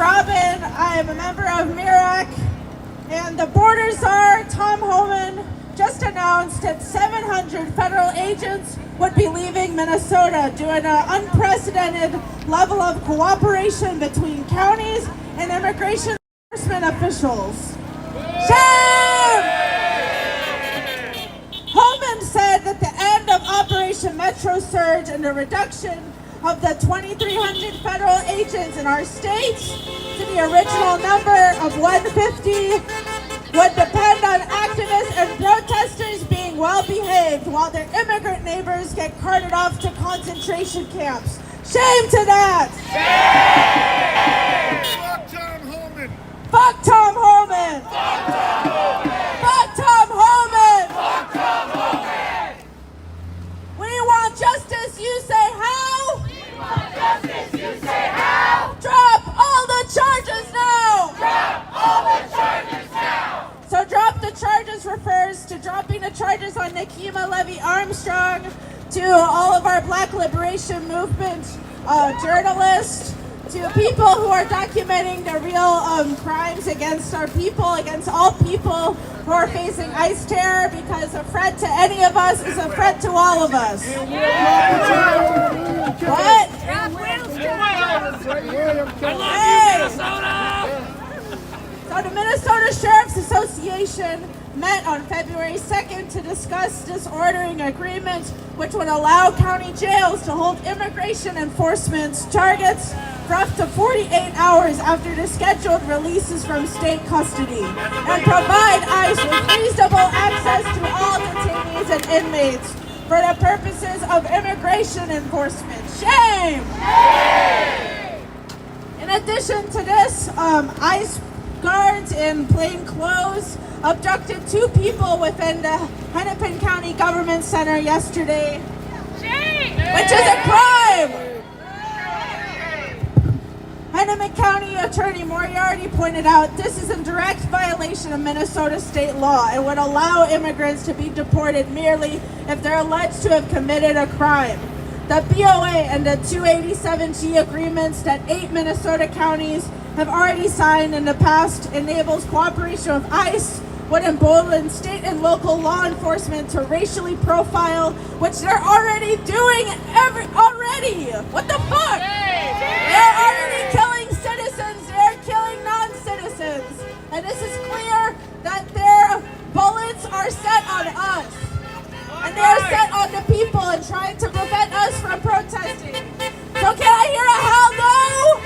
Robin. I am a member of MIRAC, and the border czar, Tom Homan, just announced that 700 federal agents would be leaving Minnesota due to an unprecedented level of cooperation between counties and immigration enforcement officials. Shame! Homan said that the end of Operation Metro Surge and the reduction of the 2,300 federal agents in our state to the original number of 150 would depend on activists and protesters being well behaved while their immigrant neighbors get carted off to concentration camps. Shame to that! Shame! Fuck Tom Homan! Fuck Tom Homan! Fuck Tom Homan! Fuck Tom Homan! We want justice, you say how? We want justice, you say how? Drop all the charges now! Drop all the charges now! So drop the charges refers to dropping the charges on Nikema Levy Armstrong, to all of our Black Liberation Movement journalists, to people who are documenting the real crimes against our people, against all people who are facing ICE terror, because a threat to any of us is a threat to all of us. What? So the Minnesota Sheriff's Association met on February 2nd to discuss this ordering agreement, which would allow county jails to hold immigration enforcement targets for up to 48 hours after the scheduled releases from state custody, and provide ICE with reasonable access to all detainees and inmates for the purposes of immigration enforcement. Shame! In addition to this, ICE guards in plain clothes abducted 2 people within the Hennepin County Government Center yesterday, which is a crime! Hennepin County Attorney Moriarty pointed out this is in direct violation of Minnesota state law and would allow immigrants to be deported merely if they're alleged to have committed a crime. The BOA and the 287G agreements that 8 Minnesota counties have already signed in the past enables cooperation with ICE, would embolden state and local law enforcement to racially profile, which they're already doing already. What the fuck? They're already killing citizens, they're killing non-citizens. And this is clear that their bullets are set on us. And they are set on the people and trying to prevent us from protesting. So can I hear a hell no?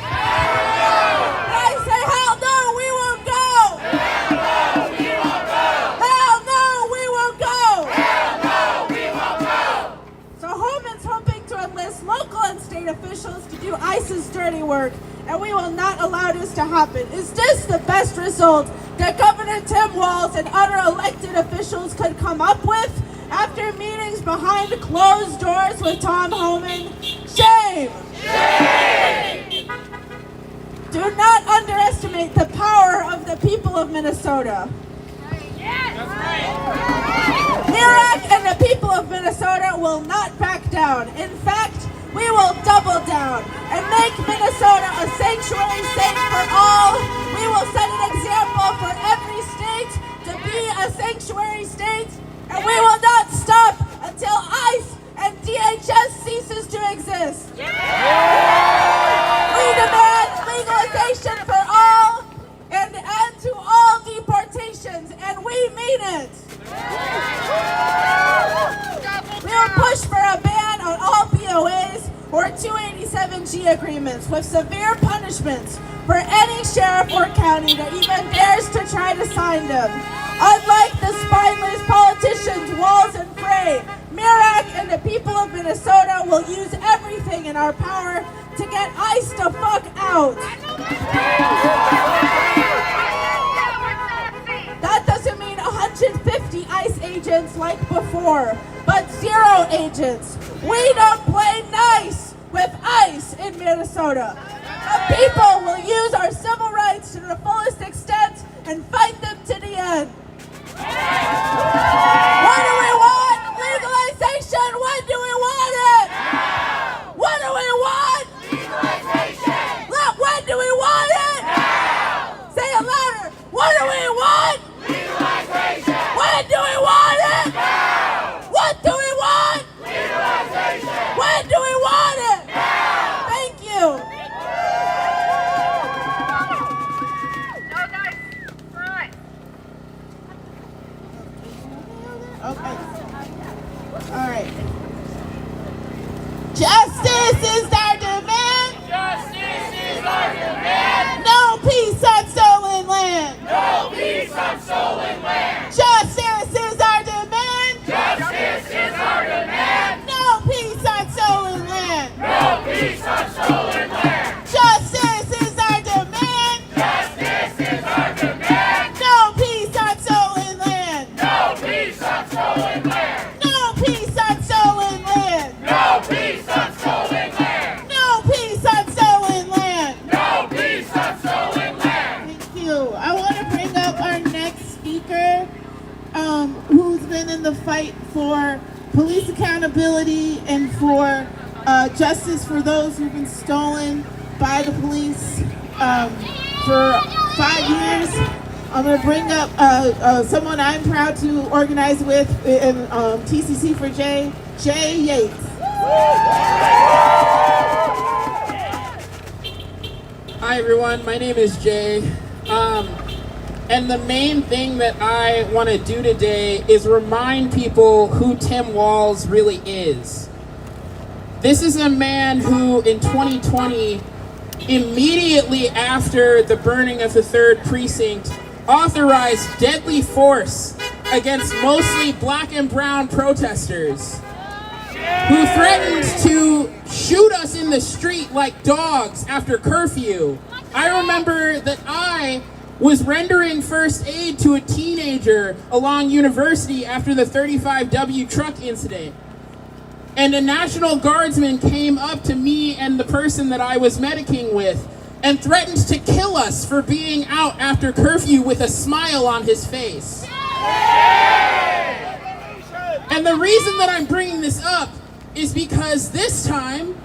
Can I say hell no, we won't go? Hell no, we won't go! Hell no, we won't go! Hell no, we won't go! So Homan's hoping to enlist local and state officials to do ICE's dirty work, and we will not allow this to happen. Is this the best result that Governor Tim Walz and other elected officials could come up with after meetings behind closed doors with Tom Homan? Shame! Shame! Do not underestimate the power of the people of Minnesota. MIRAC and the people of Minnesota will not back down. In fact, we will double down and make Minnesota a sanctuary state for all. We will set an example for every state to be a sanctuary state, and we will not stop until ICE and DHS ceases to exist. We demand legalization for all and end to all deportations, and we mean it. We will push for a ban on all BOAs or 287G agreements with severe punishments for any sheriff or county that even dares to try to sign them. Unlike the spineless politicians Walz and Frey, MIRAC and the people of Minnesota will use everything in our power to get ICE the fuck out. That doesn't mean 150 ICE agents like before, but 0 agents. We don't play nice with ICE in Minnesota. The people will use our civil rights to the fullest extent and fight them to the end. What do we want? Legalization! When do we want it? Now! What do we want? Legalization! Look, when do we want it? All right. Justice is our demand. Justice is our demand. No peace on stolen land. No peace on stolen land. Justice is our demand. Justice is our demand. No peace on stolen land. No peace on stolen land. Justice is our demand. Justice is our demand. No peace on stolen land. No peace on stolen land. No peace on stolen land. No peace on stolen land. No peace on stolen land. No peace on stolen land. Thank you. I want to bring up our next speaker, who's been in the fight for police accountability and for justice for those who've been stolen by the police for 5 years. I'm going to bring up someone I'm proud to organize with in TCC for Jay Yates. Hi everyone, my name is Jay. And the main thing that I want to do today is remind people who Tim Walz really is. This is a man who in 2020, immediately after the burning of the 3rd precinct, authorized deadly force against mostly black and brown protesters who threatened to shoot us in the street like dogs after curfew. I remember that I was rendering first aid to a teenager along University after the 35W truck incident. And a National Guardsman came up to me and the person that I was medicing with and threatened to kill us for being out after curfew with a smile on his face. And the reason that I'm bringing this up is because this time,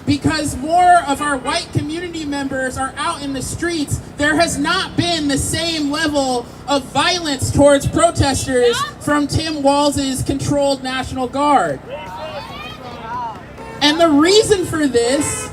because more of our white community members are out in the streets, there has not been the same level of violence towards protesters from Tim Walz's controlled National Guard. And the reason for this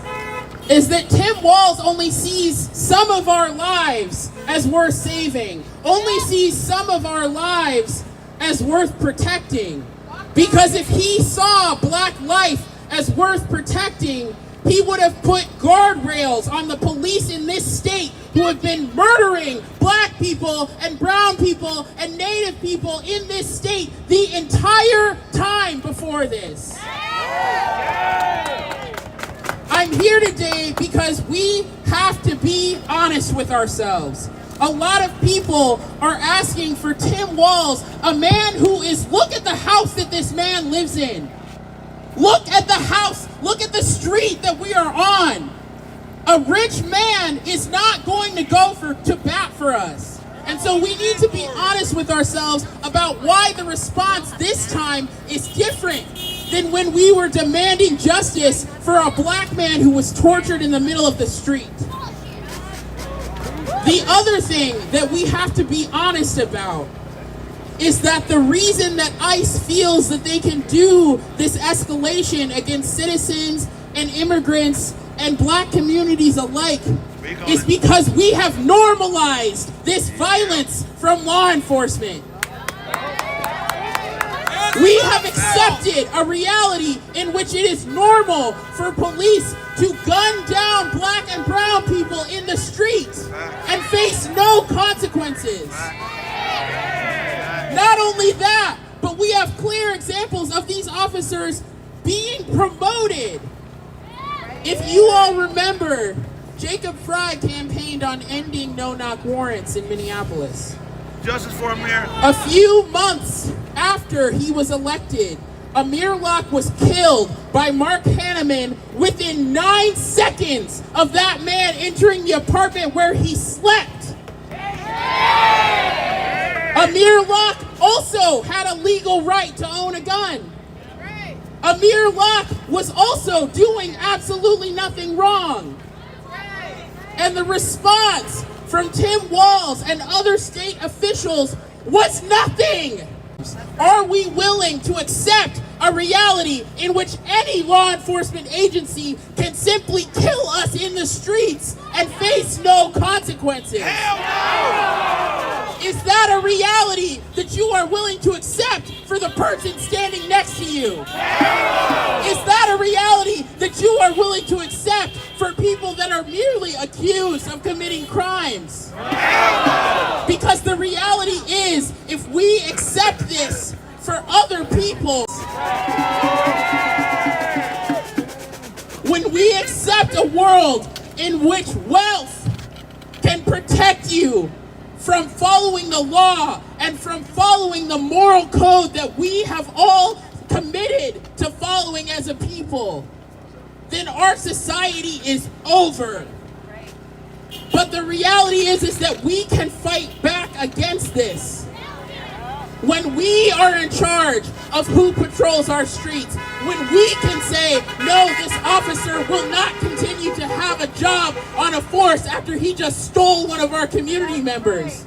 is that Tim Walz only sees some of our lives as worth saving, only sees some of our lives as worth protecting. Because if he saw black life as worth protecting, he would have put guardrails on the police in this state who have been murdering black people and brown people and native people in this state the entire time before this. I'm here today because we have to be honest with ourselves. A lot of people are asking for Tim Walz, a man who is, look at the house that this man lives in. Look at the house, look at the street that we are on. A rich man is not going to go to bat for us. And so we need to be honest with ourselves about why the response this time is different than when we were demanding justice for a black man who was tortured in the middle of the street. The other thing that we have to be honest about is that the reason that ICE feels that they can do this escalation against citizens and immigrants and black communities alike is because we have normalized this violence from law enforcement. We have accepted a reality in which it is normal for police to gun down black and brown people in the streets and face no consequences. Not only that, but we have clear examples of these officers being promoted. If you all remember, Jacob Fry campaigned on ending no-knock warrants in Minneapolis. Justice for Amir. A few months after he was elected, Amir Locke was killed by Mark Hanneman within 9 seconds of that man entering the apartment where he slept. Amir Locke also had a legal right to own a gun. Amir Locke was also doing absolutely nothing wrong. And the response from Tim Walz and other state officials was nothing. Are we willing to accept a reality in which any law enforcement agency can simply kill us in the streets and face no consequences? Hell no! Is that a reality that you are willing to accept for the person standing next to you? Is that a reality that you are willing to accept for people that are merely accused of committing crimes? Because the reality is, if we accept this for other people, when we accept a world in which wealth can protect you from following the law and from following the moral code that we have all committed to following as a people, then our society is over. But the reality is that we can fight back against this. When we are in charge of who patrols our streets, when we can say, no, this officer will not continue to have a job on a force after he just stole one of our community members.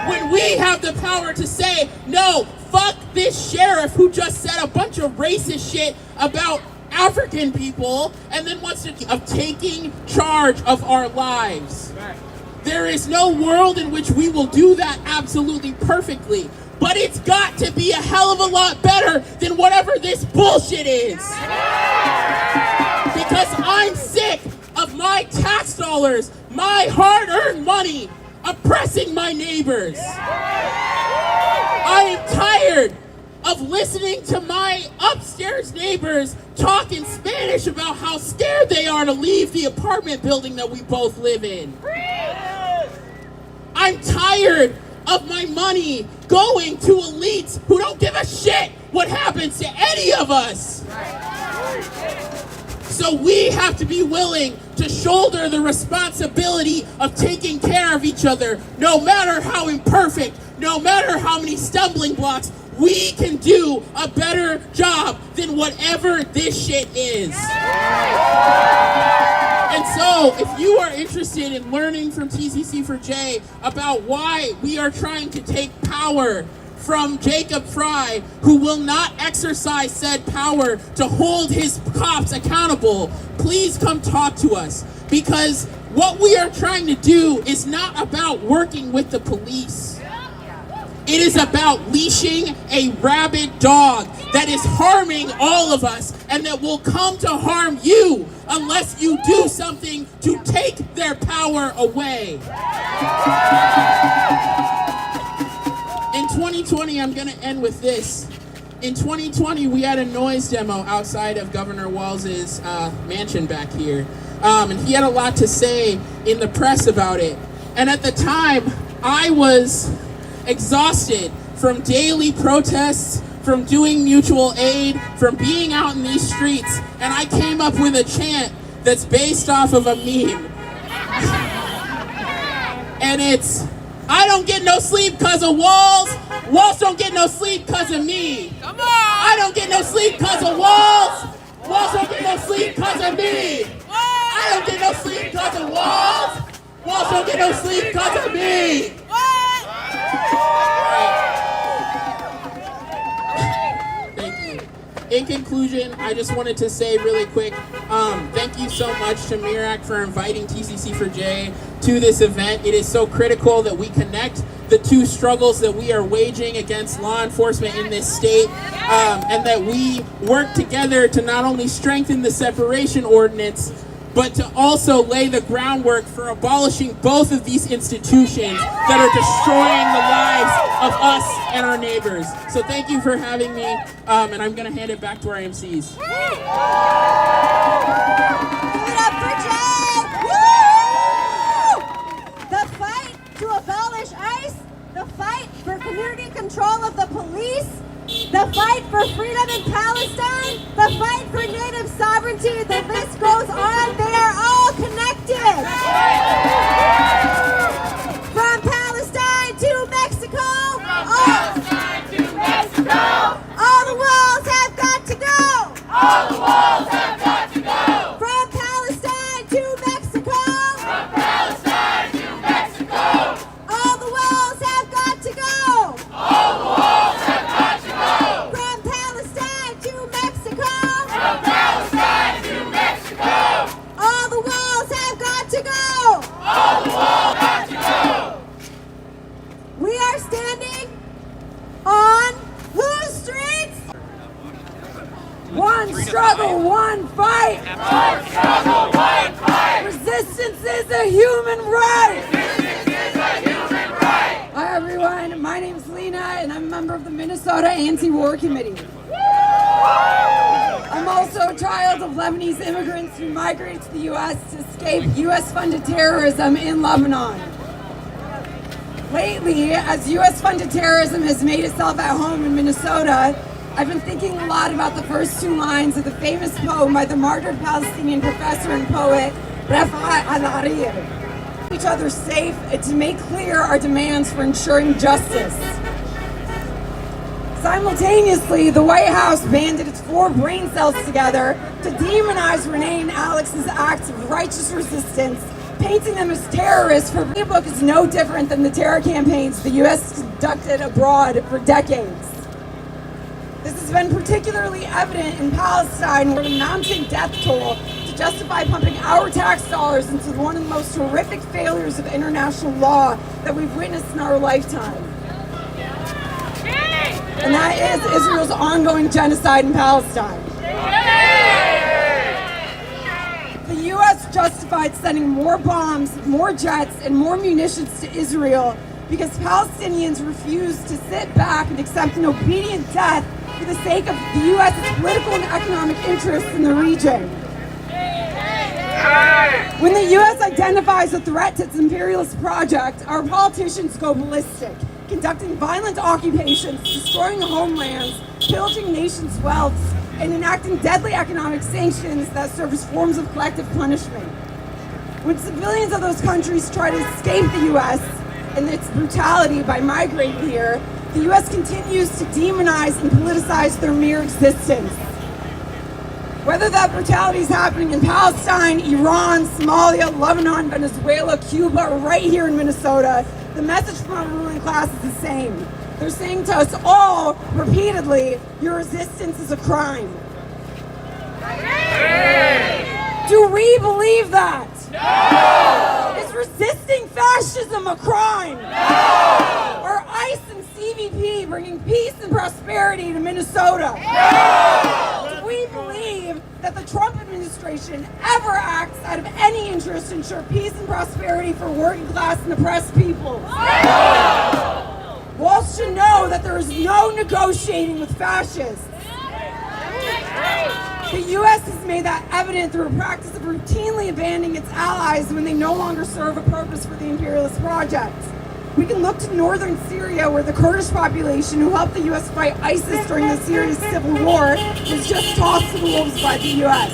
When we have the power to say, no, fuck this sheriff who just said a bunch of racist shit about African people and then wants to of taking charge of our lives. There is no world in which we will do that absolutely perfectly. But it's got to be a hell of a lot better than whatever this bullshit is. Because I'm sick of my tax dollars, my hard-earned money, oppressing my neighbors. I am tired of listening to my upstairs neighbors talk in Spanish about how scared they are to leave the apartment building that we both live in. I'm tired of my money going to elites who don't give a shit what happens to any of us. So we have to be willing to shoulder the responsibility of taking care of each other, no matter how imperfect, no matter how many stumbling blocks. We can do a better job than whatever this shit is. And so, if you are interested in learning from TCC for J about why we are trying to take power from Jacob Fry, who will not exercise said power to hold his cops accountable, please come talk to us. Because what we are trying to do is not about working with the police. It is about leashing a rabid dog that is harming all of us and that will come to harm you unless you do something to take their power away. In 2020, I'm going to end with this. In 2020, we had a noise demo outside of Governor Walls's mansion back here. And he had a lot to say in the press about it. And at the time, I was exhausted from daily protests, from doing mutual aid, from being out in these streets, and I came up with a chant that's based off of a meme. And it's, I don't get no sleep cause of walls, walls don't get no sleep cause of me. Come on! I don't get no sleep cause of walls, walls don't get no sleep cause of me. I don't get no sleep cause of walls, walls don't get no sleep cause of me. Thank you. In conclusion, I just wanted to say really quick, thank you so much to Mirak for inviting TCC for J to this event. It is so critical that we connect the two struggles that we are waging against law enforcement in this state, and that we work together to not only strengthen the separation ordinance, but to also lay the groundwork for abolishing both of these institutions that are destroying the lives of us and our neighbors. So thank you for having me, and I'm going to hand it back to our MCs. Give it up for Jay! Woo! The fight to abolish ICE, the fight for community control of the police, the fight for freedom in Palestine, the fight for native sovereignty, the list goes on. They are all connected. From Palestine to Mexico, all the walls have got to go. All the walls have got to go. From Palestine to Mexico, From Palestine to Mexico. all the walls have got to go. All the walls have got to go. From Palestine to Mexico, From Palestine to Mexico. all the walls have got to go. All the walls have to go. We are standing on whose street? One struggle, one fight. One struggle, one fight. Resistance is a human right. Resistance is a human right. Hi everyone, my name is Lena and I'm a member of the Minnesota Anti-War Committee. I'm also a child of Lebanese immigrants who migrated to the U.S. to escape U.S.-funded terrorism in Lebanon. Lately, as U.S.-funded terrorism has made itself at home in Minnesota, I've been thinking a lot about the first two lines of the famous poem by the martyred Palestinian professor and poet Rafat al-Hariri. Each other safe and to make clear our demands for ensuring justice. Simultaneously, the White House banded its 4 brain cells together to demonize Renee and Alex's acts of righteous resistance, painting them as terrorists. For the book is no different than the terror campaigns the U.S. conducted abroad for decades. This has been particularly evident in Palestine, where the mounting death toll to justify pumping our tax dollars into one of the most horrific failures of international law that we've witnessed in our lifetime. And that is Israel's ongoing genocide in Palestine. The U.S. justified sending more bombs, more jets, and more munitions to Israel because Palestinians refused to sit back and accept an obedient death for the sake of the U.S.'s political and economic interests in the region. When the U.S. identifies a threat to its imperialist project, our politicians go ballistic, conducting violent occupations, destroying homelands, pillaging nations' wealth, and enacting deadly economic sanctions that serve as forms of collective punishment. When civilians of those countries try to escape the U.S. and its brutality by migrating here, the U.S. continues to demonize and politicize their mere existence. Whether that brutality is happening in Palestine, Iran, Somalia, Lebanon, Venezuela, Cuba, or right here in Minnesota, the message from our ruling class is the same. They're saying to us all, repeatedly, your resistance is a crime. Do we believe that? No! Is resisting fascism a crime? No! Are ICE and CBP bringing peace and prosperity to Minnesota? No! Do we believe that the Trump administration ever acts out of any interest to ensure peace and prosperity for working class and oppressed people? No! Walsh should know that there is no negotiating with fascists. The U.S. has made that evident through a practice of routinely abandoning its allies when they no longer serve a purpose for the imperialist project. We can look to northern Syria, where the Kurdish population who helped the U.S. fight ISIS during the Syrian civil war was just tossed to the wolves by the U.S.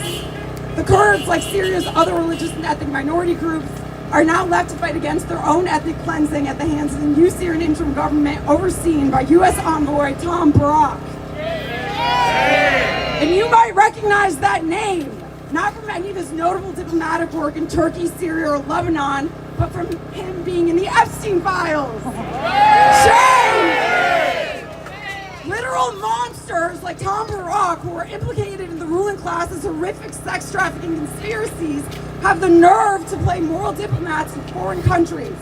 The Kurds, like Syria's other religious and ethnic minority groups, are now left to fight against their own ethnic cleansing at the hands of the new Syrian interim government overseen by U.S. envoy Tom Barak. And you might recognize that name, not from any of his notable diplomatic work in Turkey, Syria, or Lebanon, but from him being in the Epstein files. Shame! Literal monsters like Tom Barak, who are implicated in the ruling class's horrific sex trafficking conspiracies, have the nerve to play moral diplomats in foreign countries,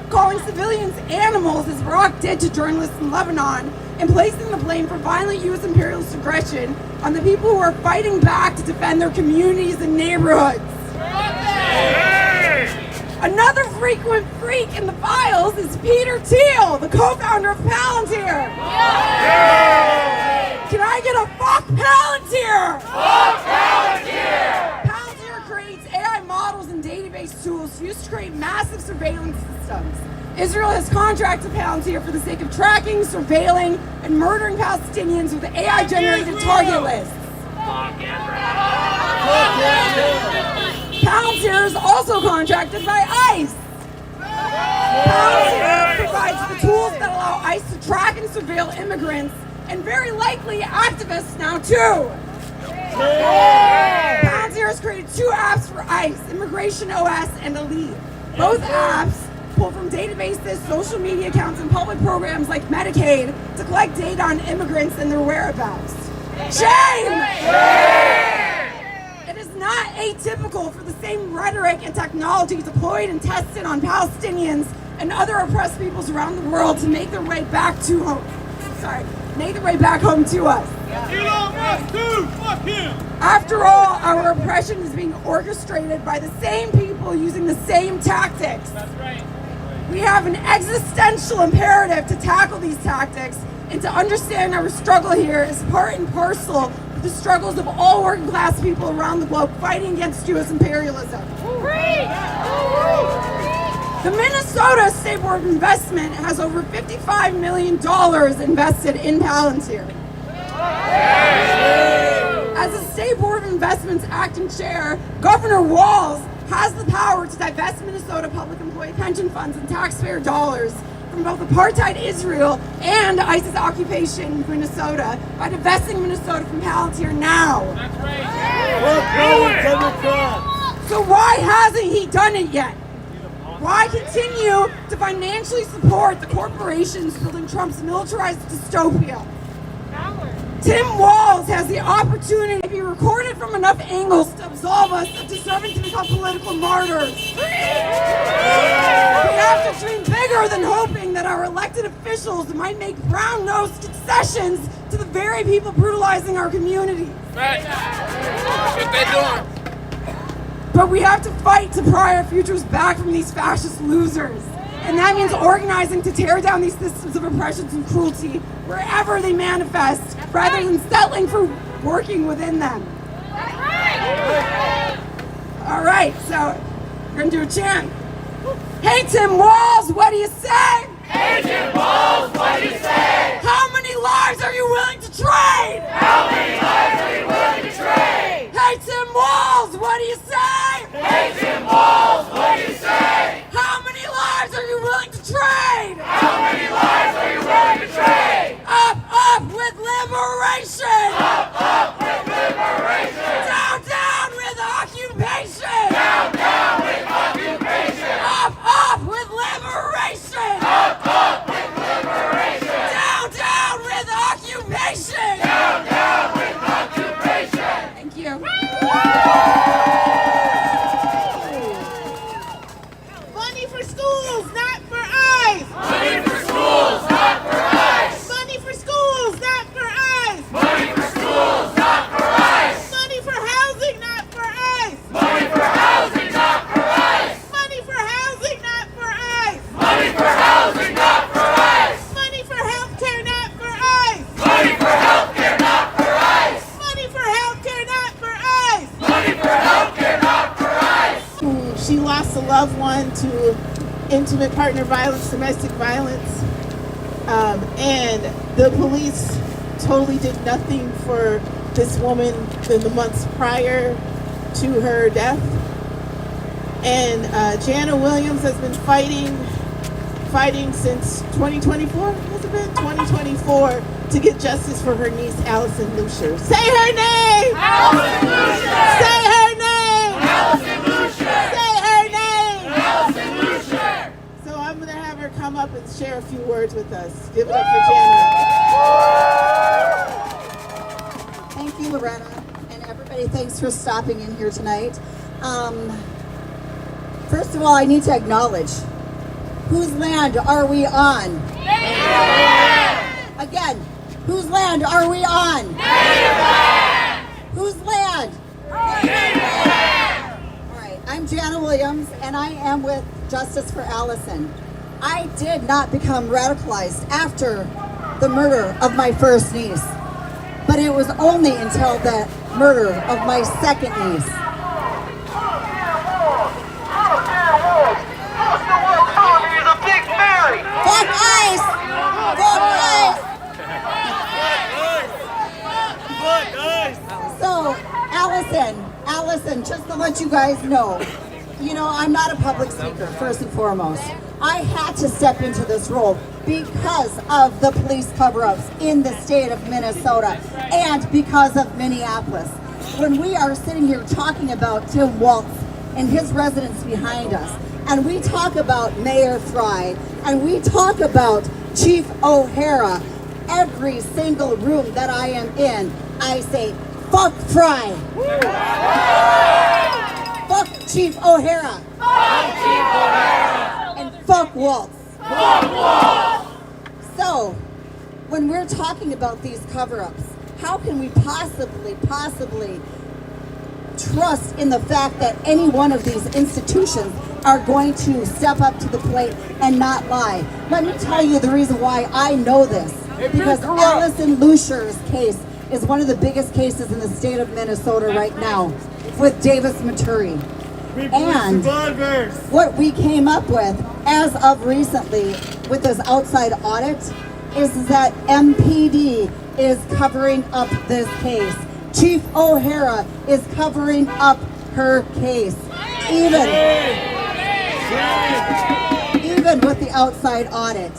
calling civilians animals as Barak did to journalists in Lebanon, and placing the blame for violent U.S. imperialist aggression on the people who are fighting back to defend their communities and neighborhoods. Another frequent freak in the files is Peter Thiel, the co-founder of Palantir. Can I get a fuck Palantir? Fuck Palantir! Palantir creates AI models and database tools used to create massive surveillance systems. Israel has contracted Palantir for the sake of tracking, surveilling, and murdering Palestinians with AI-generated target lists. Palantir is also contracted by ICE. Palantir provides the tools that allow ICE to track and surveil immigrants, and very likely activists now too. Palantir has created 2 apps for ICE, Immigration OS and Elite. Both apps pull from databases, social media accounts, and public programs like Medicaid to collect data on immigrants and their whereabouts. Shame! It is not atypical for the same rhetoric and technology deployed and tested on Palestinians and other oppressed peoples around the world to make their way back home to us. Elon Musk too. Fuck him. After all, our oppression is being orchestrated by the same people using the same tactics. That's right. We have an existential imperative to tackle these tactics and to understand our struggle here is part and parcel with the struggles of all working class people around the globe fighting against U.S. imperialism. The Minnesota State Board of Investment has over $55 million invested in Palantir. As a State Board of Investment's acting chair, Governor Walz has the power to divest Minnesota public employee pension funds and taxpayer dollars from both apartheid Israel and ISIS occupation in Minnesota by divesting Minnesota from Palantir now. That's right. So why hasn't he done it yet? Why continue to financially support the corporations building Trump's militarized dystopia? Tim Walz has the opportunity to be recorded from enough angles to absolve us of deserving to become political martyrs. We have to dream bigger than hoping that our elected officials might make brown-nosed concessions to the very people brutalizing our communities. Right. That's what they doing. But we have to fight to pry our futures back from these fascist losers. And that means organizing to tear down these systems of oppression and cruelty wherever they manifest, rather than settling for working within them. All right, so we're gonna do a chant. Hey Tim Walz, what do you say? Hey Tim Walz, what do you say? How many lives are you willing to trade? How many lives are you willing to trade? Hey Tim Walz, what do you say? Hey Tim Walz, what do you say? How many lives are you willing to trade? How many lives are you willing to trade? Up with liberation! Up with liberation! Down with occupation! Down with occupation! Up with liberation! Up with liberation! Down with occupation! Down with occupation! Thank you. Money for schools, not for eyes. Money for schools, not for eyes! Money for schools, not for eyes. Money for schools, not for eyes! Money for housing, not for eyes. Money for housing, not for eyes! Money for housing, not for eyes. Money for housing, not for eyes! Money for healthcare, not for eyes. Money for healthcare, not for eyes! Money for healthcare, not for eyes. Money for healthcare, not for eyes! She lost a loved one to intimate partner violence, domestic violence, and the police totally did nothing for this woman in the months prior to her death. And Jana Williams has been fighting since 2024, has it been? 2024, to get justice for her niece, Allison Lucier. Say her name! Allison Lucier! Say her name! Allison Lucier! Say her name! Allison Lucier! So I'm going to have her come up and share a few words with us. Give it up for Jana. Thank you, Loretta, and everybody. Thanks for stopping in here tonight. First of all, I need to acknowledge, whose land are we on? Native land! Again, whose land are we on? Native land! Whose land? Native land! All right, I'm Jana Williams, and I am with Justice for Allison. I did not become radicalized after the murder of my first niece, but it was only until the murder of my second niece. Fuck ICE! Fuck ICE! So, Allison, just to let you guys know, I'm not a public speaker, first and foremost. I had to step into this role because of the police cover-ups in the state of Minnesota and because of Minneapolis. When we are sitting here talking about Tim Walz and his residence behind us, and we talk about Mayor Fry, and we talk about Chief O'Hara, every single room that I am in, I say, fuck Fry. Fuck Chief O'Hara. Fuck Chief O'Hara! And fuck Walz. Fuck Walz! So, when we're talking about these cover-ups, How can we possibly trust in the fact that any one of these institutions are going to step up to the plate and not lie? Let me tell you the reason why I know this. Because Allison Luciar's case is one of the biggest cases in the state of Minnesota right now with Davis Maturi. And what we came up with as of recently with this outside audit is that MPD is covering up this case. Chief O'Hara is covering up her case. Even with the outside audit.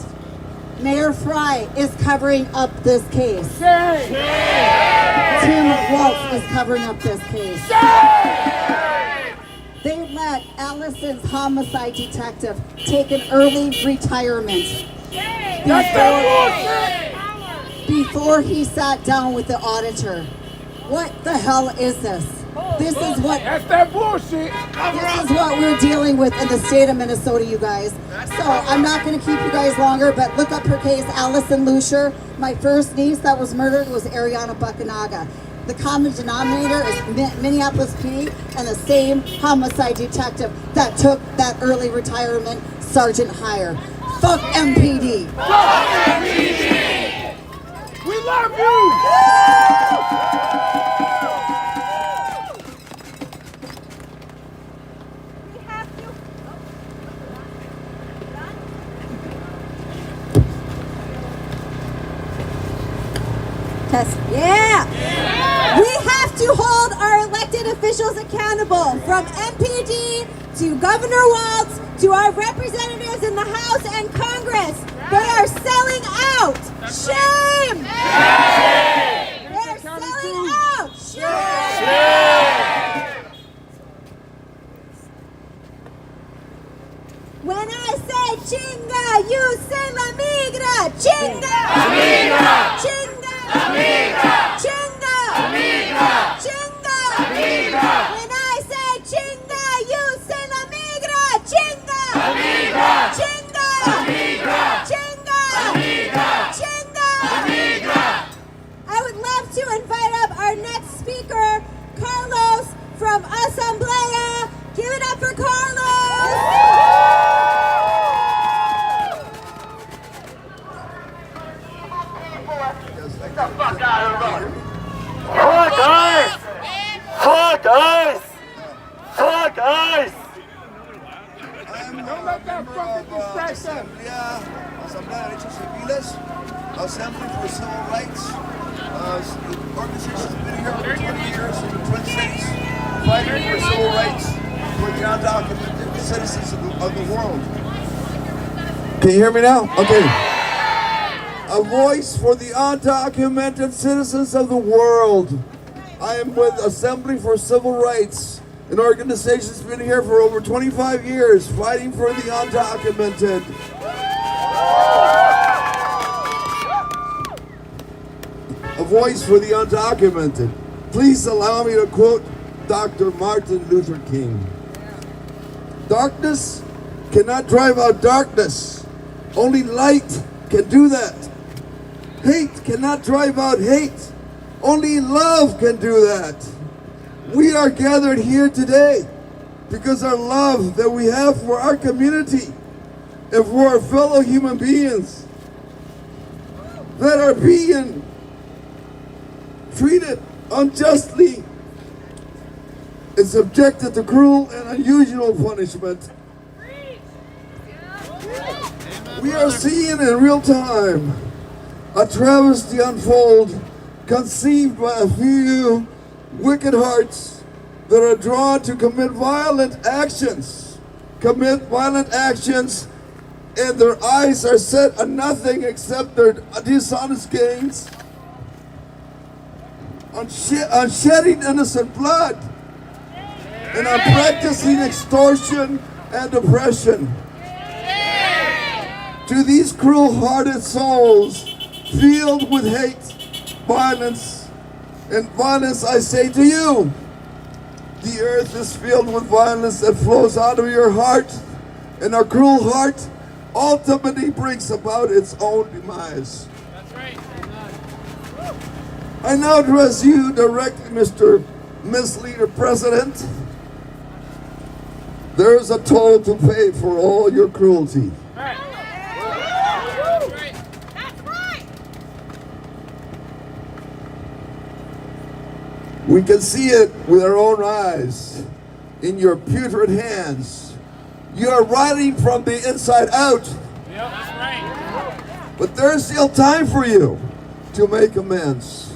Mayor Fry is covering up this case. Tim Waltz is covering up this case. They let Allison's homicide detective take an early retirement before he sat down with the auditor. What the hell is this? This is what we're dealing with in the state of Minnesota, you guys. So I'm not going to keep you guys longer, but look up her case, Allison Luciar. My first niece that was murdered was Ariana Buckanaga. The common denominator is Minneapolis PD and the same homicide detective that took that early retirement Sergeant hire. Fuck MPD. Fuck MPD. We love you. Yeah. We have to hold our elected officials accountable, from MPD to Governor Waltz to our representatives in the House and Congress. They are selling out. Shame! They are selling out. Shame! When I say chinga, you say la migra. Chinga! Amiga! Chinga! Amiga! Chinga! Amiga! Chinga! Amiga! When I say chinga, you say la migra. Chinga! Amiga! Chinga! Amiga! Chinga! Amiga! Chinga! Amiga! I would love to invite up our next speaker, Carlos from Asamblea. Give it up for Carlos! Get the fuck out of the road! Fuck us! Fuck us! Fuck us! I'm a member of Asamblea de Derechos Civiles, Assembly for Civil Rights. The organization's been here for 20 years in the Twin Cities, fighting for civil rights for the undocumented citizens of the world. Can you hear me now? Okay. A voice for the undocumented citizens of the world. I am with Assembly for Civil Rights, an organization that's been here for over 25 years, fighting for the undocumented. A voice for the undocumented. Please allow me to quote Dr. Martin Luther King. Darkness cannot drive out darkness. Only light can do that. Hate cannot drive out hate. Only love can do that. We are gathered here today because our love that we have for our community and for our fellow human beings that are being treated unjustly and subjected to cruel and unusual punishment. We are seeing in real time a travesty unfold, conceived by a few wicked hearts that are drawn to commit violent actions, and their eyes are set on nothing except their dishonest gains, on shedding innocent blood, and on practicing extortion and oppression. To these cruel-hearted souls, filled with hate, violence, I say to you, the earth is filled with violence that flows out of your heart, and a cruel heart ultimately brings about its own demise. That's right. I now address you directly, Miss Leader President. There is a toll to pay for all your cruelty. That's right. We can see it with our own eyes in your putrid hands. You are rotting from the inside out. Yeah, that's right. But there's still time for you to make amends.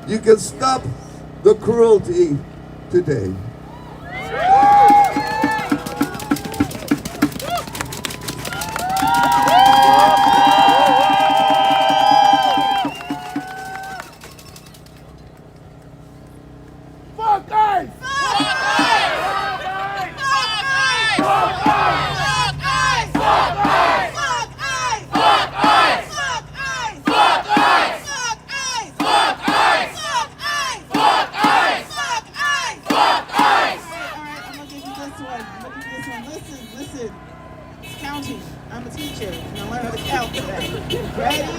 You can stop the cruelty today. Fuck ICE! Listen. It's counting. I'm a teacher, and I learned how to count today. Ready? 1,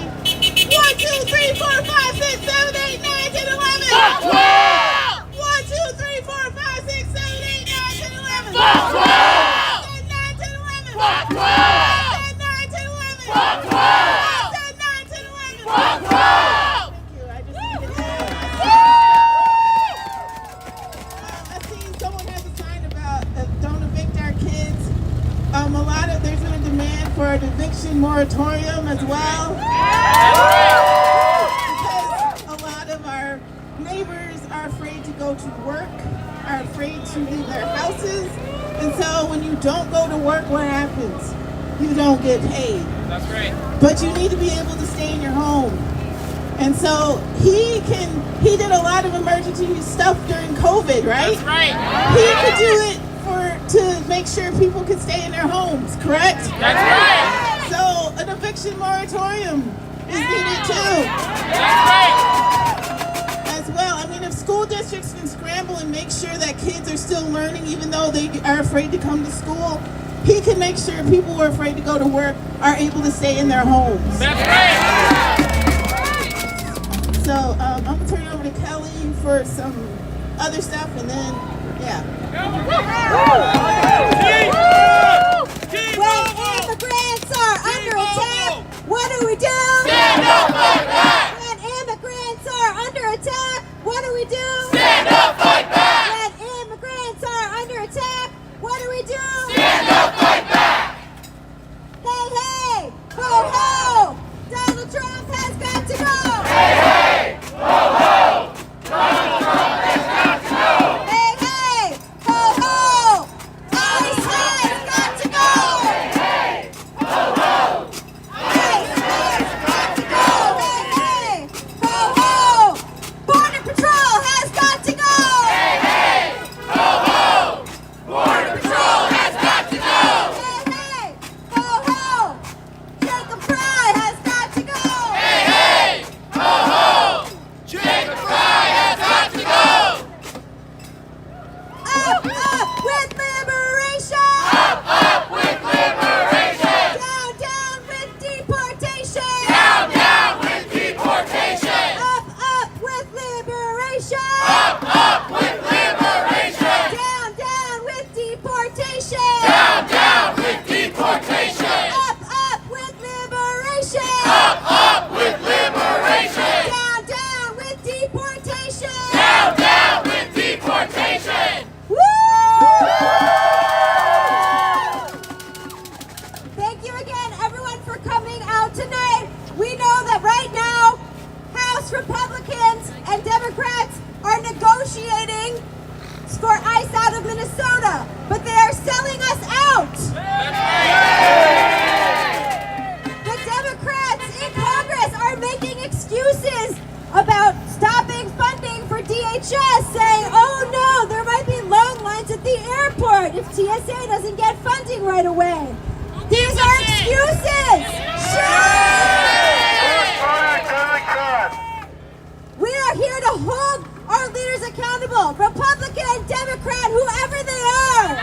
2, 3, 4, 5, 6, 7, 8, 9, 10, 11. 1, 2, 3, 4, 5, 6, 7, 8, 9, 10, 11. 9, 10, 11. 9, 10, 11. 9, 10, 11. Thank you. I just needed that. I've seen someone has a sign about don't evict our kids. There's been a demand for an eviction moratorium as well. Because a lot of our neighbors are afraid to go to work, are afraid to leave their houses. And so when you don't go to work, what happens? You don't get paid. That's right. But you need to be able to stay in your home. And so he did a lot of emergency stuff during COVID, right? That's right. He could do it to make sure people could stay in their homes, correct? That's right. So an eviction moratorium is needed too. That's right. As well. I mean, if school districts can scramble and make sure that kids are still learning even though they are afraid to come to school, he can make sure people who are afraid to go to work are able to stay in their homes. That's right. So I'm going to turn it over to Kelly for some other stuff and then, yeah. When immigrants are under attack, what do we do? Stand up, fight back! When immigrants are under attack, what do we do? Stand up, fight back! When immigrants are under attack, what do we do? Stand up, fight back! Hey, hey, ho, ho! Donald Trump has got to go! Hey, hey, ho, ho! Donald Trump has got to go! Hey, hey, ho, ho! ICE has got to go! Hey, hey, ho, ho! ICE has got to go! Hey, hey, ho, ho! Border Patrol has got to go! Hey, hey, ho, ho! Border Patrol has got to go! Hey, hey, ho, ho! Jacob Fry has got to go! Hey, hey, ho, ho! Jacob Fry has got to go! Up with liberation! Up with liberation! Down with deportation! Down with deportation! Up with liberation! Up with liberation! Down with deportation! Down with deportation! Up with liberation! Up with liberation! Down with deportation! Down with deportation! Woo! Thank you again, everyone, for coming out tonight. We know that right now, House Republicans and Democrats are negotiating for ICE out of Minnesota, but they are selling us out. The Democrats in Congress are making excuses about stopping funding for DHS, saying, oh no, there might be long lines at the airport if TSA doesn't get funding right away. These are excuses. We are here to hold our leaders accountable, Republican, Democrat, whoever they are.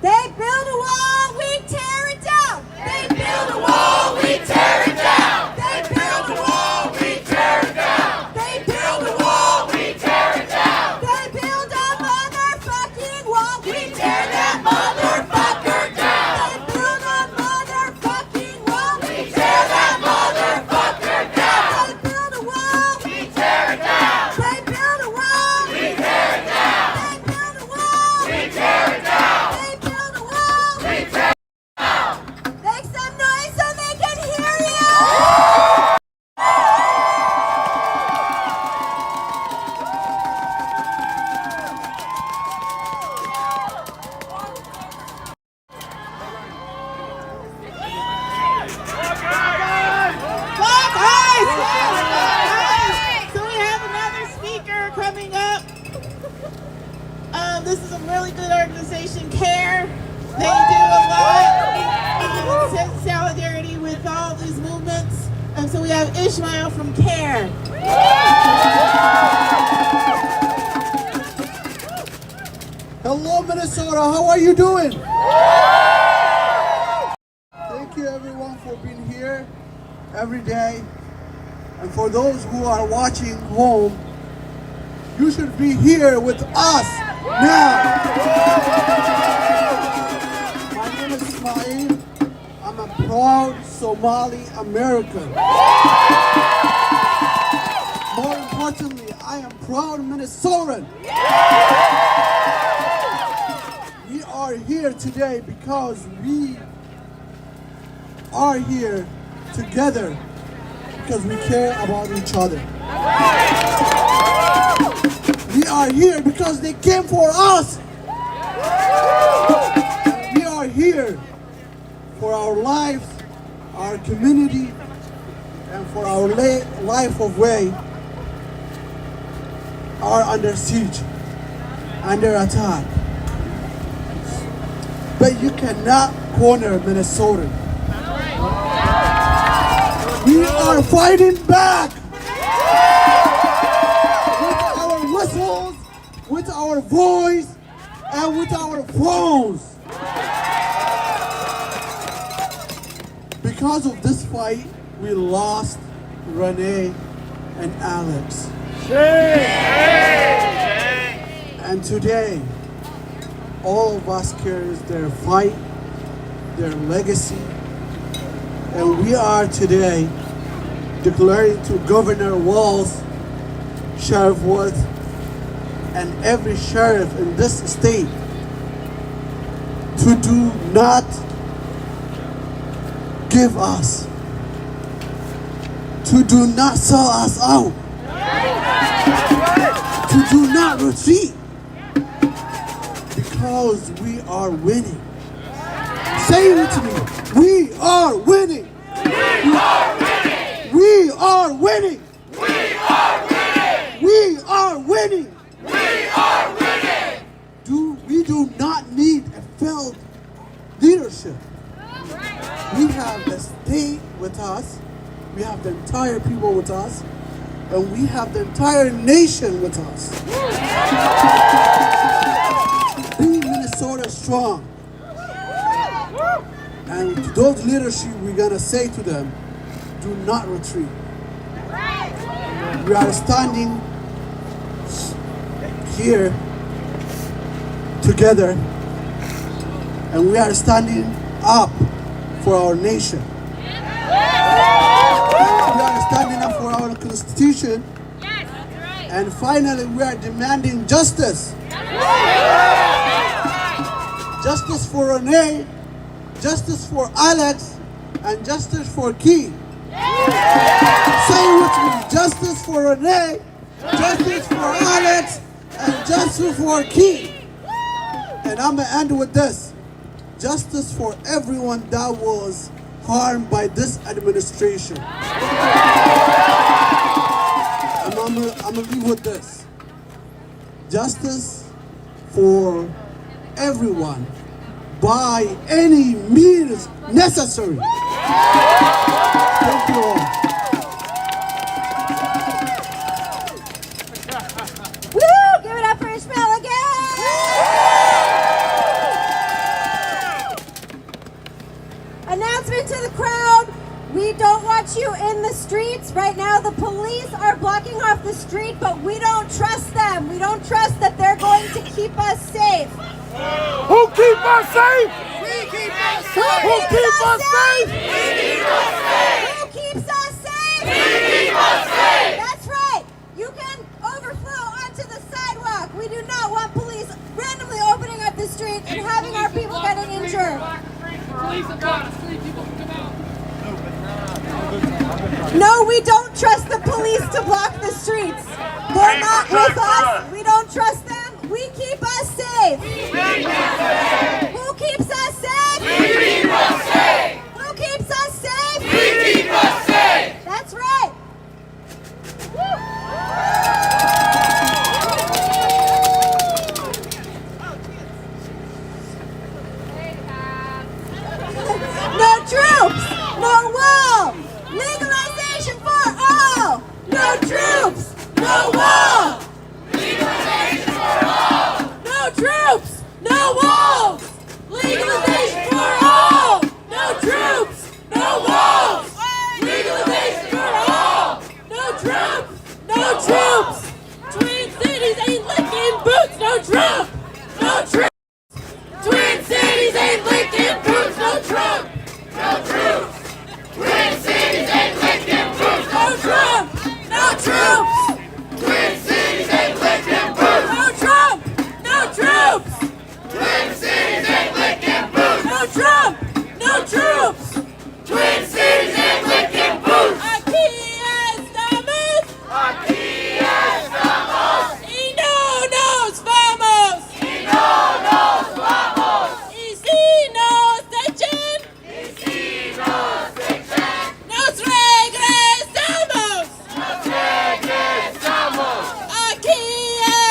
They build a wall, we tear it down. They build a wall, we really good organization, CARE. They do a lot in solidarity with all these movements. And so we have Ishmael from CARE. Hello, Minnesota. How are you doing? Thank you, everyone, for being here every day. And for those who are watching home, you should be here with us now. My name is Ismail. I'm a proud Somali American. More importantly, I am proud Minnesotan. We are here today because we are here together because we care about each other. We are here because they came for us. We are here for our lives, our community, and for our life of way are under siege, under attack. But you cannot corner Minnesota. We are fighting back with our whistles, with our voice, and with our phones. Because of this fight, we lost Renee and Alex. And today, all of us carries their fight, their legacy, and we are today declaring to Governor Walz, Sheriff Woods, and every sheriff in this state to do not give us, to do not sell us out, to do not retreat, because we are winning. Say it with me. We are winning. We are winning. We are winning. We are winning. We are winning. We are winning. We do not need a failed leadership. We have the state with us. We have the entire people with us. And we have the entire nation with us. Be Minnesota strong. And to those leadership, we're gonna say to them, do not retreat. We are standing here together, and we are standing up for our nation. And we are standing up for our Constitution. And finally, we are demanding justice. Justice for Renee, justice for Alex, and justice for Key. Say it with me. Justice for Renee, justice for Alex, and justice for Key. And I'm going to end with this. Justice for everyone that was harmed by this administration. And I'm going to leave with this. Justice for everyone by any means necessary. Thank you all. Woo! Give it up for Ishmael again! Announcement to the crowd. We don't want you in the streets. Right now the police are blocking off the street, but we don't trust them. We don't trust that they're going to keep us safe. Who keep us safe? We keep us safe. Who keep us safe? We keep us safe. Who keeps us safe? We keep us safe. That's right. You can overflow onto the sidewalk. We do not want police randomly opening up the street and having our people getting injured. No, we don't trust the police to block the streets. They're not with us. We don't trust them. We keep us safe. Who keeps us safe? We keep us safe. Who keeps us safe? We keep us safe. That's right. Trump! No troops! Twin Cities ain't licking boots! No Trump! No troops! Twin Cities ain't licking boots! No Trump! No troops! Twin Cities ain't licking boots! No Trump! No troops! Twin Cities ain't licking boots! No Trump! No troops! Twin Cities ain't licking boots! No Trump! No troops! Twin Cities ain't licking boots! Aquí estamos! Aquí estamos! Y no nos vamos! Y no nos vamos! Y si nos echan! Y si nos echan! ¡Nos regresamos! ¡Nos regresamos! Aquí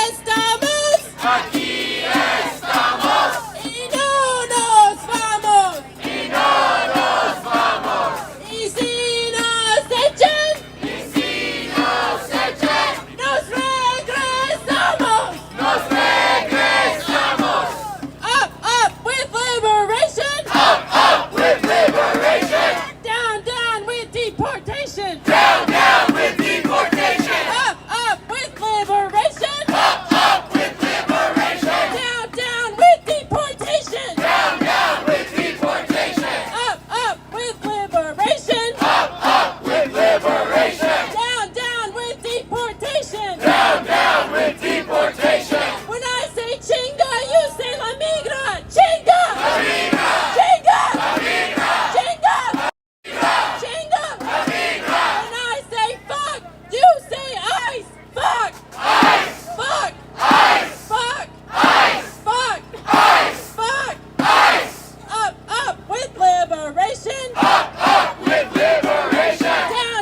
estamos! Aquí estamos! Y no nos vamos! Y no nos vamos! Y si nos echan! Y si nos echan! ¡Nos regresamos! ¡Nos regresamos! Up with liberation! Up with liberation! Down with deportation! Down with deportation! Up with liberation! Up with liberation! Down with deportation! Down with deportation! Up with liberation! Up with liberation! Down with deportation! Down with deportation! When I say chinga, you say la migra! Chinga! La migra! Chinga! La migra! Chinga! Chinga! La migra! When I say fuck, you say ice! Fuck! Ice! Fuck! Ice! Fuck! Ice! Fuck! Ice! Fuck! Ice! Up with liberation! Up with liberation!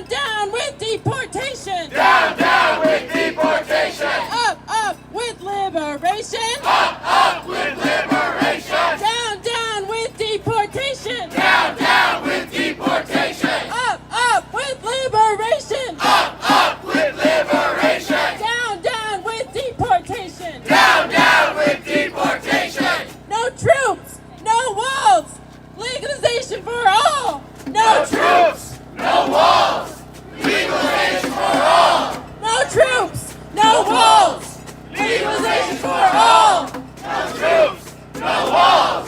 Down with deportation! Down with deportation! Up with liberation! Up with liberation! Down with deportation! Down with deportation! Up with liberation! Up with liberation! Down with deportation! Down with deportation! No troops! No walls! Legalization for all! No troops! No walls! Legalization for all! No troops! No walls! Legalization for all! No troops! No walls!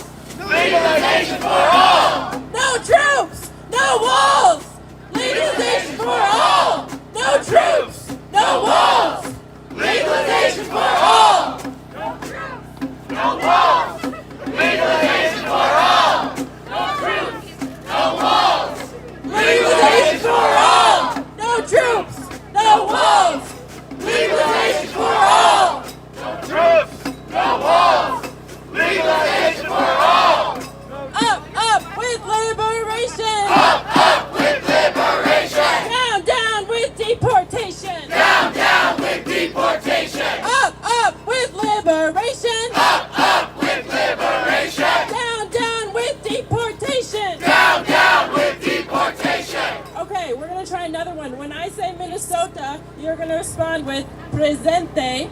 Legalization for all! No troops! No walls! Legalization for all! No troops! No walls! Legalization for all! No troops! No walls! Legalization for all! No troops! No walls! Legalization for all! No troops! No walls! Legalization for all! No troops! No walls! Legalization for all! Up with liberation! Up with liberation! Down with deportation! Down with deportation! Up with liberation! Up with liberation! Down with deportation! Down with deportation! Okay, we're gonna try another one. When I say Minnesota, you're gonna respond with presente.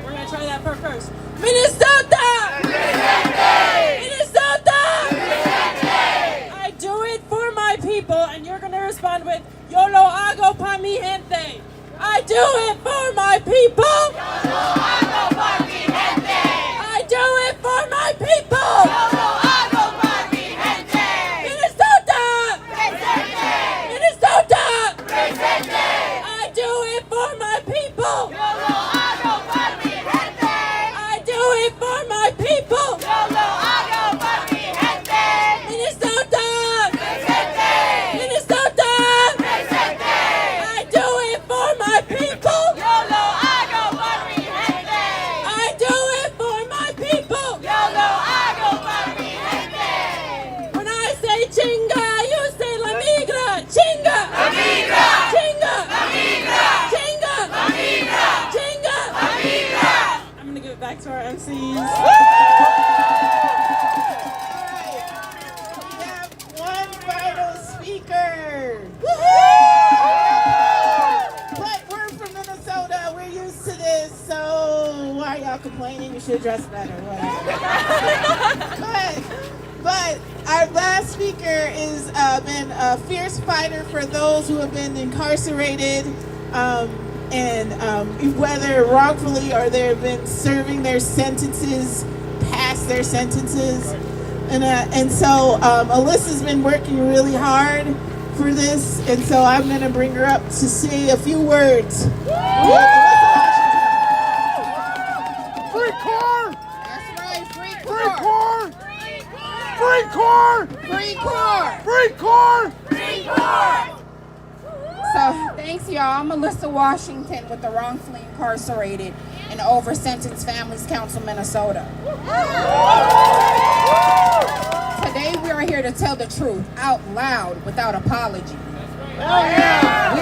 We're gonna try that part first. Minnesota! Presente! Minnesota! Presente! I do it for my people, and you're gonna respond with Yo lo hago pa mi gente. I do it for my people. Yo lo hago pa mi gente. I do it for my people. Yo lo hago pa mi gente. Minnesota! Presente! Minnesota! Presente! I do it for my people. Yo lo hago pa mi gente. I do it for my people. Yo lo hago pa mi gente. Minnesota! Presente! Minnesota! Presente! I do it for my people. Yo lo hago pa mi gente. I do it for my people. Yo lo hago pa mi gente. When I say chinga, you say la migra. Chinga! La migra! Chinga! La migra! Chinga! La migra! Chinga! La migra! I'm gonna give it back to our MCs. We have one final speaker. But we're from Minnesota. We're used to this, so why are y'all complaining? You should dress better. But our last speaker is been a fierce fighter for those who have been incarcerated Whether wrongfully or they've been serving their sentences, past their sentences. And so Alyssa's been working really hard for this, and so I'm going to bring her up to say a few words. Free core! That's right, free Free core. core! Free core! Free core. Free core! Free core. So, thanks y'all. I'm Melissa Washington with the Wrongfully Incarcerated and Over Sentenced Families Council, Minnesota. Today we are here to tell the truth out loud without apology. We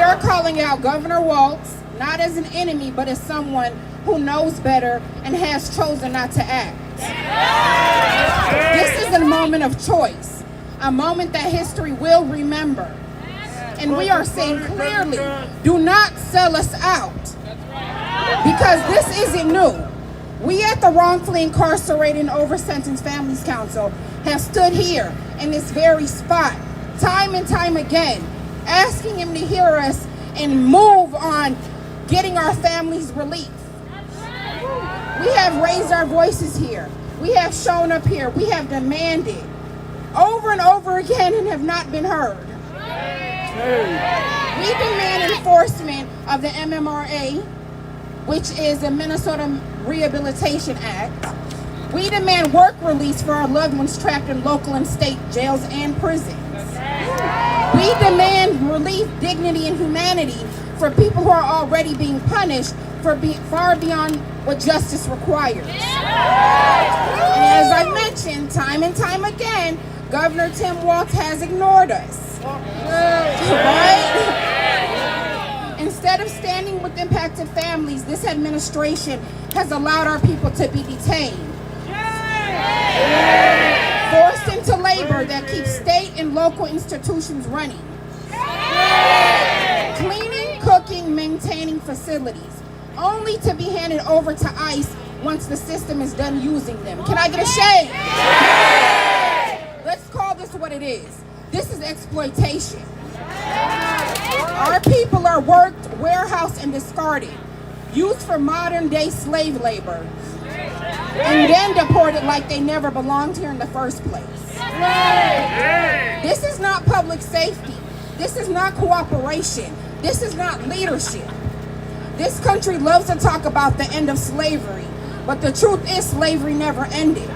are calling out Governor Walz, not as an enemy, but as someone who knows better and has chosen not to act. This is a moment of choice, a moment that history will remember. And we are saying clearly, do not sell us out. Because this isn't new. We at the Wrongfully Incarcerated and Over Sentenced Families Council have stood here in this very spot, time and time again, asking him to hear us and move on getting our families relief. We have raised our voices here. We have shown up here. We have demanded over and over again and have not been heard. We demand enforcement of the MMRA, which is the Minnesota Rehabilitation Act. We demand work release for our loved ones trapped in local and state jails and prisons. We demand relief, dignity, and humanity for people who are already being punished for far beyond what justice requires. And as I mentioned time and time again, Governor Tim Walz has ignored us. Right? Instead of standing with impacted families, this administration has allowed our people to be detained, forced into labor that keeps state and local institutions running, cleaning, cooking, maintaining facilities, only to be handed over to ICE once the system is done using them. Can I get a shade? Let's call this what it is. This is exploitation. Our people are worked, warehoused, and discarded, used for modern day slave labor, and then deported like they never belonged here in the first place. This is not public safety. This is not cooperation. This is not leadership. This country loves to talk about the end of slavery, but the truth is slavery never ended.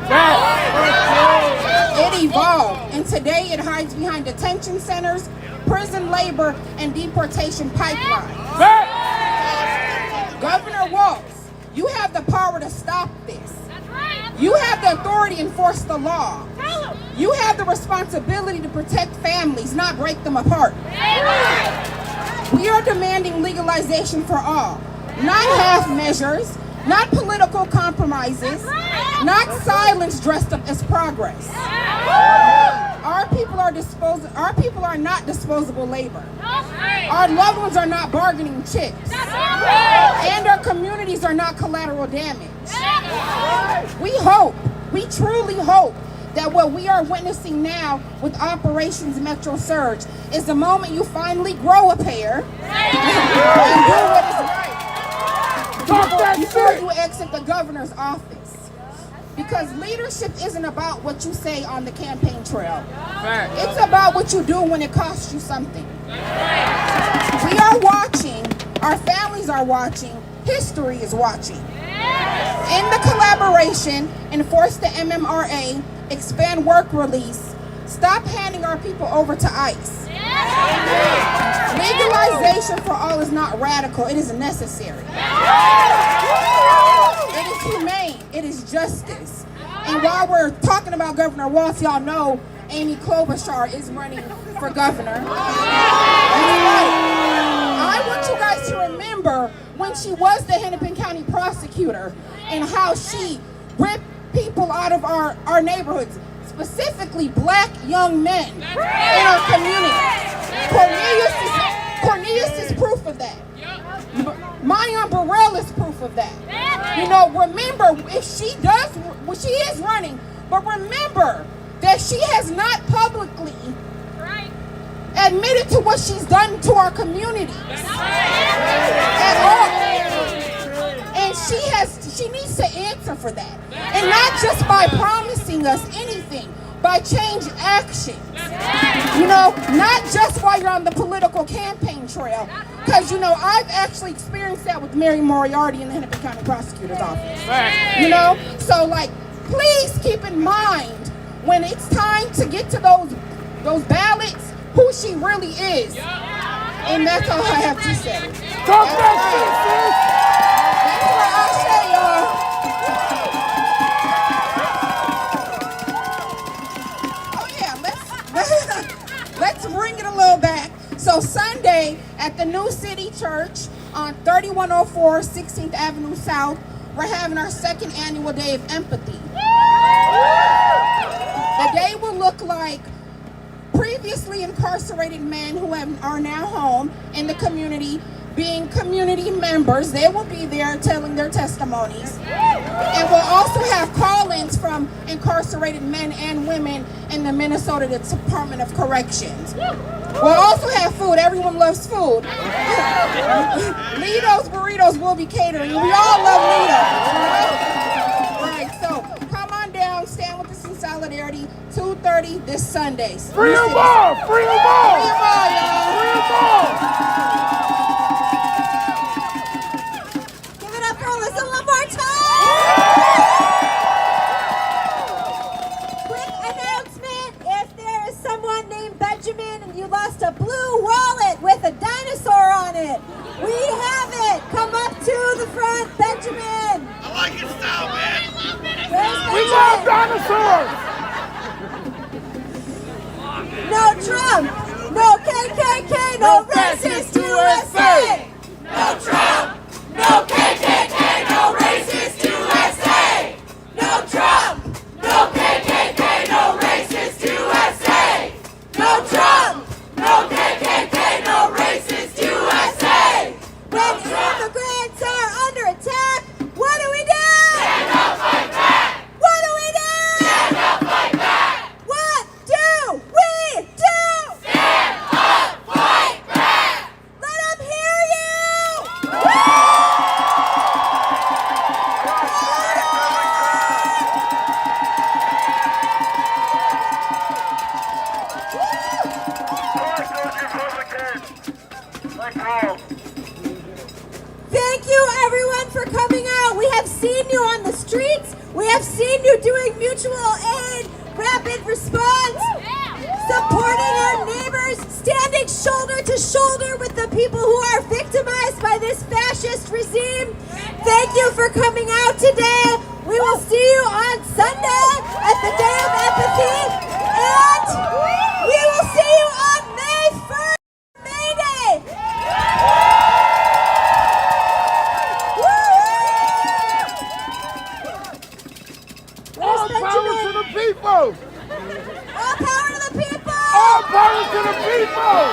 It evolved, and today it hides behind detention centers, prison labor, and deportation pipelines. Governor Walz, you have the power to stop this. You have the authority to enforce the law. You have the responsibility to protect families, not break them apart. We are demanding legalization for all, not half measures, not political compromises, not silence dressed up as progress. Our people are not disposable labor. Our loved ones are not bargaining chips. And our communities are not collateral damage. We truly hope that what we are witnessing now with Operations Metro Surge is the moment you finally grow a pair and do what is right before you exit the governor's office. Because leadership isn't about what you say on the campaign trail. It's about what you do when it costs you something. We are watching, our families are watching, history is watching. In the collaboration, enforce the MMRA, expand work release, stop handing our people over to ICE. Legalization for all is not radical, it is necessary. It is humane, it is justice. And while we're talking about Governor Walz, y'all know Amy Klobuchar is running for governor. That's right. I want you guys to remember when she was the Hennepin County prosecutor and how she ripped people out of our neighborhoods, specifically black young men in our community. Cornelius is proof of that. Mayan Burrell is proof of that. You know, remember, if she does, well, she is running, but remember that she has not publicly admitted to what she's done to our communities. for that. And not just by promising us anything, by change actions. You know, not just while you're on the political campaign trail. Because, you know, I've actually experienced that with Mary Moriarty in the Hennepin County Prosecutor's Office. You know, so like, please keep in mind when it's time to get to those ballots, who she really is. And that's all I have to say. Talk that shit, sis! That's what I say, y'all. Oh yeah, let's bring it a little back. So Sunday at the New City Church on 3104 16th Avenue South, we're having our second annual Day of Empathy. The day will look like previously incarcerated men who are now home in the community, being community members. They will be there telling their testimonies. And we'll also have call-ins from incarcerated men and women in the Minnesota Department of Corrections. We'll also have food. Everyone loves food. Lido's Burritos will be catering. We all love Lido's. Right, so come on down, stand with us in solidarity, 2:30 this Sunday. Free them all! Free them all! Free them all, y'all! Free them all! Give it up for Alyssa one more time! Quick announcement, if there is someone named Benjamin and you lost a blue wallet with a dinosaur on it, we have it! Come up to the front, Benjamin! I like your style, man! Where's We love Benjamin? dinosaurs! No Trump! No KKK! No racist USA! No Trump! No KKK! No racist USA! No Trump! No KKK! No racist USA! No Trump! No KKK! No racist USA! When immigrants are under attack, what do we do? Stand up, fight back! What do we do? Stand up, fight back! What do we do? Stand up, fight back! Let them hear you! Thank you everyone for coming out. We have seen you on the streets. We have seen you doing mutual aid, rapid response, supporting our neighbors, standing shoulder to shoulder with the people who are victimized by this fascist regime. Thank you for coming out today. We will see you on Sunday at the Day of Empathy, and we will see you on May 1st, May Day. All power to the people! All power to the people! All power to the people!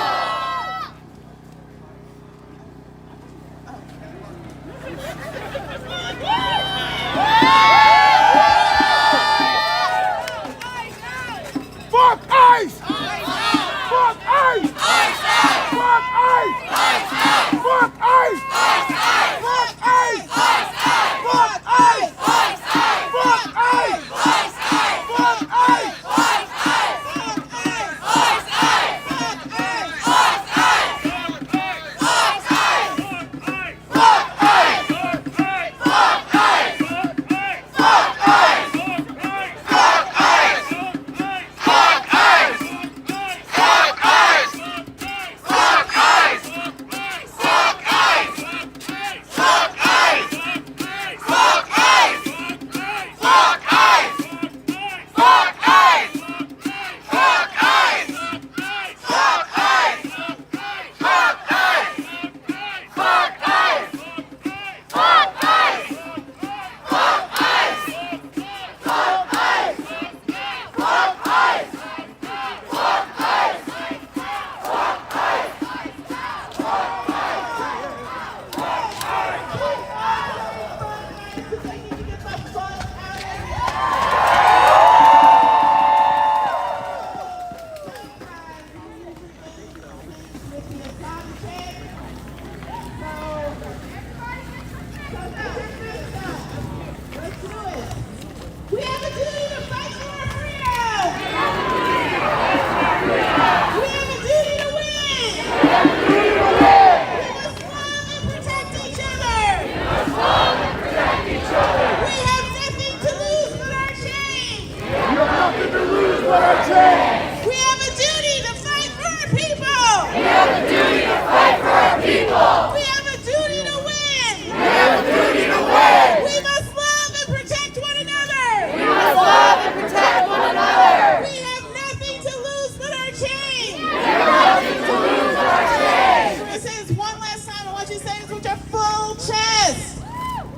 We have a duty to fight for our people. We have a duty to fight for our people. We have a duty to win. We have a duty to win. We must love and protect one another. We must love and protect one another. We have nothing to lose but our chain. We have nothing to lose but our chain. I'm going to say this one last time. I want you to say this with your full chest.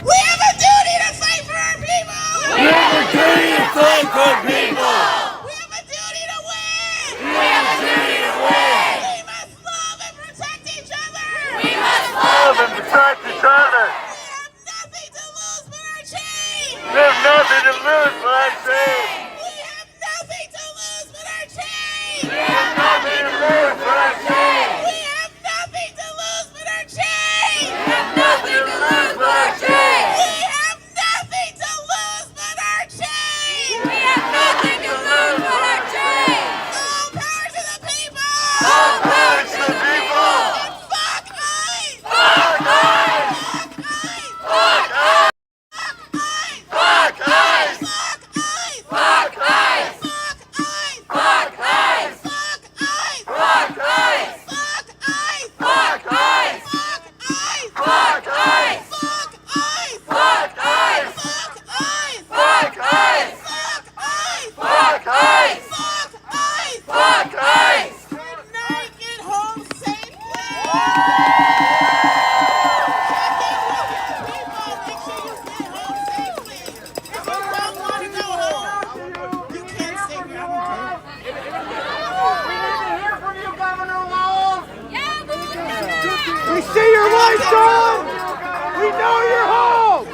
We have a duty to fight for our people. We have a duty to fight for our people. We have a duty to win. We have a duty to win. We must love and protect each other. We must love and protect each other. We have nothing to lose but our chain. We have nothing to lose but our chain. We have nothing to lose but our chain. We have nothing to lose but our chain. We have nothing to lose but our chain. We have nothing to lose but our chain. We have nothing to lose but our chain. We have nothing to lose but our chain. All power to the people. All power to the people. And fuck ICE. Fuck ICE. Fuck ICE. Fuck ICE. Fuck ICE. Fuck ICE. Fuck ICE. Fuck ICE. Fuck ICE. Fuck ICE. Fuck ICE. Fuck ICE. Fuck ICE. Fuck ICE. Fuck ICE. Fuck ICE. Fuck ICE. Good night. Get home safely. Check in with your people. Make sure you get home safely. If you don't want to go home, you can't stay here. I don't care. We see your light, John! We know you're home!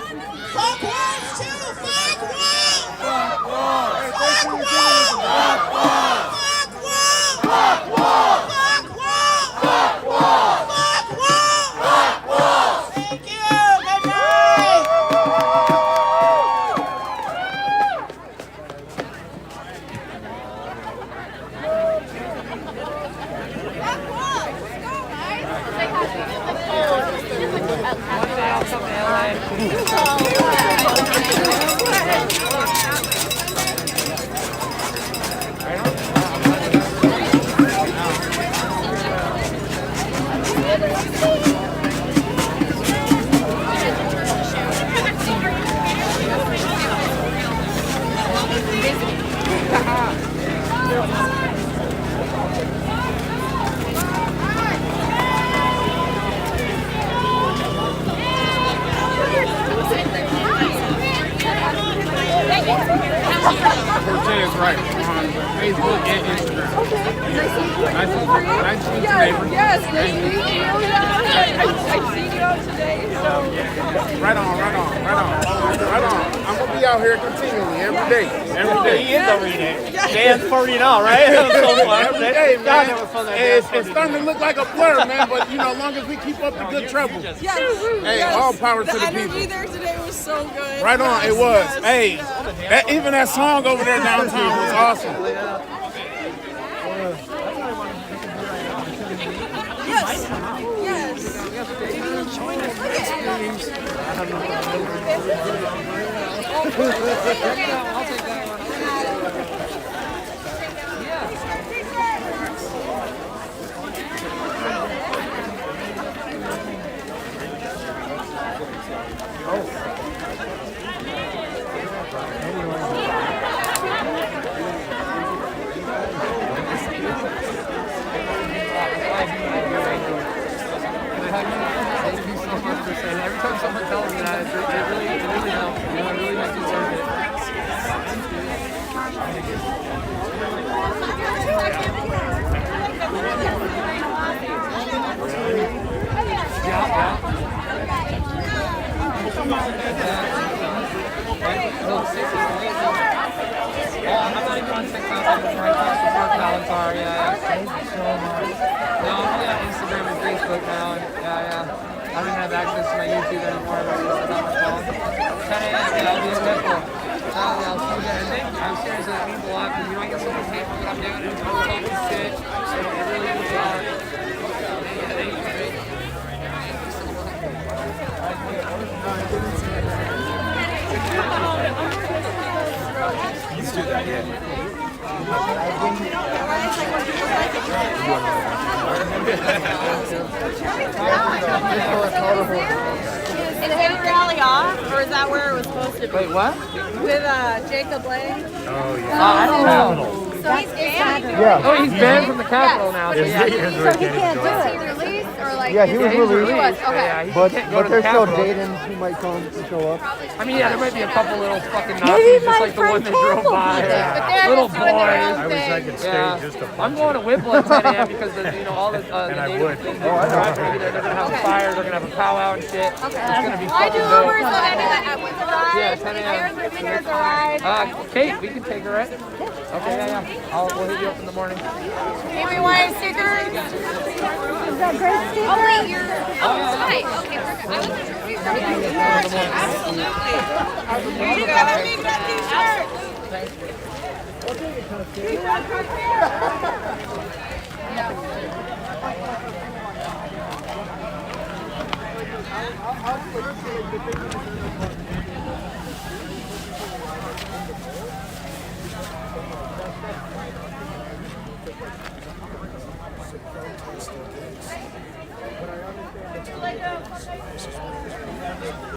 Fuck walls too. Fuck walls. Fuck walls! Fuck walls. Fuck walls. Fuck walls. Fuck walls. Fuck walls. Fuck walls. Fuck walls. Fuck walls. Thank you. Good night. Is right on Facebook and Instagram. Nice to meet you, neighbor. Yes, nice to meet you. I've seen you out today, so. Right on. I'm gonna be out here continually every day. He is every day. Dan's 40 now, right? That was so fun. Every day, God, man. that was fun. It's starting to look like a blur, man. But you know, as long as we keep up the good trouble. Yes. Hey, yes. all power to the the energy people. there today was so good. Right on, it was. Hey, even that song over there downtown was awesome. Yes. Yes. Maybe you'll join us. I'll take that one. Every time someone tells me that, it really helps. You know, it really makes me deserve it. I'm not even on TikTok anymore. I can't support Valentar. Yeah. Thank you so much. No, I'm only on Instagram and Facebook now. And I don't even have access to my YouTube anymore. But it's on my phone. 10 a.m. Yeah, I'll be available. I'll see you guys. I'm serious. It means a lot because you know I get so much hate for what I'm doing. And I'm talking shit. So it really means a lot. Thank you. Let's do that, yeah. Is Hidden Rally off, or is that where it was supposed to be? Wait, what? With Jacob Lang? Oh, yeah. I don't know. So he's banned? Yeah. Oh, he's banned from the Capitol now. So So yeah. he can't do it. Was he released, or like? Yeah, he was released. He was, okay. Yeah, he But can't go to the there's still Capitol. Jaden who might come to show up. I mean, yeah, there might be a couple little fucking Maybe Nazis, just my like the one friend that drove Campbell by. did it, but they're Little just doing their boys. own thing. Yeah. I'm going to Whipple at 10 a.m. because all the native things that are driving there, they're gonna have a fire, they're gonna have a powwow and shit. It's gonna be I do fucking dope. Ubers at Winter Ride. Yeah, 10 a.m. Winter's a ride. Kate, we can take her, right? Okay, yeah. We'll hit you up in the morning. Amy Wyatt stickers. Is that great sticker? Oh wait, you're. Oh, right. Okay, perfect. I wasn't sure if you were. Absolutely. Here you go. Let me get t-shirt.